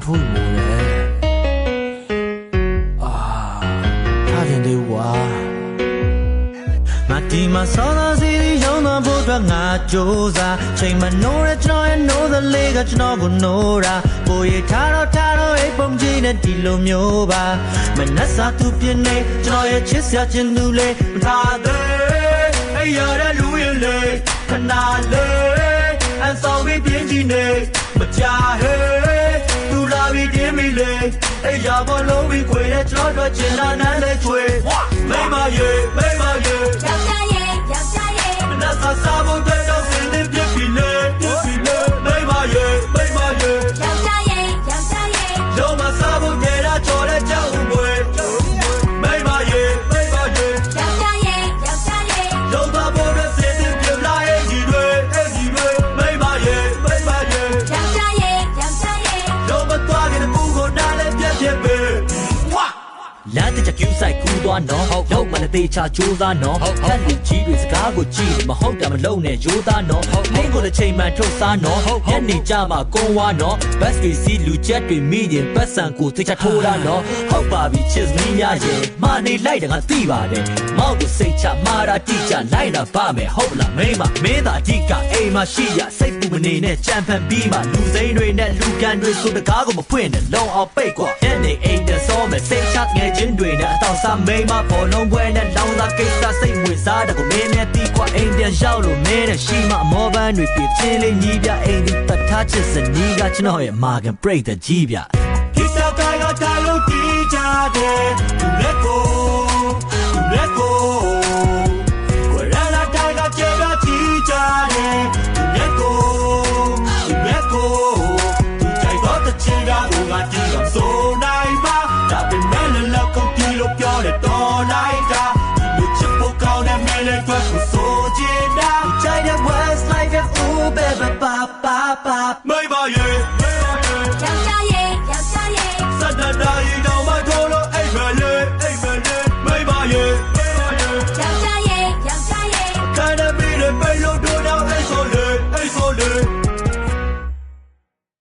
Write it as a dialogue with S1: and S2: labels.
S1: ထိုးလို့ထားတင်သေးကွာငါဒီမှာစောသာစီရောင်းတော့ဖို့အတွက်ငါကြိုးစားချိန်မနိုးတဲ့ကျွန်တော်ရဲ့နိုးသလေးကကျွန်တော်ကိုနိုးတာကိုရထားတော့အိပ်ပုံကြီးနဲ့ဒီလိုမျိုးပါမနှက်စားသူပြင်းနေကျွန်တော်ရဲ့ချစ်စရာချင်းသူလေးမထားသေးအဲ့ရတဲ့လူရင်လေးခဏလေးအဆောင်ပြီးပြင်းကြီးနေမကြဟဲသူလာပြီးတင်းမိလေအဲ့ရပေါ်လုံးပြီးခွေတဲ့ကျွန်တော်တို့ချင်လာနန်းလေးချွေမိမရေ
S2: ယောက်ျားရဲ့
S1: မနှက်စားစားဖို့တဲ့တော့စင်လေးပြစ်ပြီလေမိမရေ
S2: ယောက်ျားရဲ့
S1: လုံးမစားဖို့တဲ့တာချော်တဲ့ကြောက်ဦးမွေမိမရေ
S2: ယောက်ျားရဲ့
S1: လုံးသွားဖို့တဲ့စင်လေးပြလာရဲ့ကြီးတွေမိမရေ
S2: ယောက်ျားရဲ့
S1: လုံးမသွားခင်ဘူးကိုနားလည်းပြတ်ဖြစ်ပေလမ်းတစ်ချက်ကျူးဆိုင်ကူးသွားနော်လောက်မနဲ့တေချာကြိုးစားနော်ခက်လူကြီးတွေစကားကိုကြည့်မဟုတ်တာမလုံးနဲ့ရိုးသားနော်လင်းကိုတစ်ချိန်မှထုတ်စားနော်ညနေကြမှာကုန်းဝါနော်ဘတ်တွေစီလူချက်တွေမိရင်ပတ်စံကိုတေချာထိုးတာနော်ဟုတ်ပါပြီချစ်စမီးများရဲ့မာနေလိုက်တယ်ငါသိပါတယ်မောက်ကိုစိတ်ချမာတာတိကျလိုက်တာပါမယ်ဟုတ်လားမိမမင်းသာအဓိကအိမ်မှာရှိရစိတ်ပူမနေနဲ့ကြံဖန်ပြီးမှလူစိမ်းတွေနဲ့လူကန်တွေဆိုတကားကိုမဖွင့်နဲ့လုံအောင်ပိတ်ကွာညနေအိမ်တစောမယ်စိတ်ချငယ်ချင်းတွေနဲ့အတောင်စားမိမပေါ်လုံးပွဲနဲ့လောင်းသားကိစ္စစိတ်ဝင်စားတဲ့ကိုမင်းနဲ့တီးကွာအိမ်ပြန်ရောက်လို့မင်းနဲ့ရှိမှအမောပန်းတွေပြချင်းလေးညီးပြအိမ်သူတတ်ထားချစ်စနီးကကျွန်တော်ရဲ့မာကန်ပရိတ်တဲ့ကြီးပြကိစ္စကတာလို့တီးကြတယ်သူလက်ကိုကိုရလာတိုင်းကကျေကကြီးကြတယ်သူလက်ကိုသူကြိုက်တော့တဲ့ချင်ကဟိုကတီးတော့ဆိုနိုင်ပါဒါပေမဲ့လည်းကောင်းတီးလို့ပြောတယ်တော်လိုက်တာဒီလိုချစ်ဖို့ကောင်းတဲ့မဲလေးတွေ့ဖို့ဆိုချင်တာကြိုက်တဲ့ West Life ရဲ့ ooh baby pa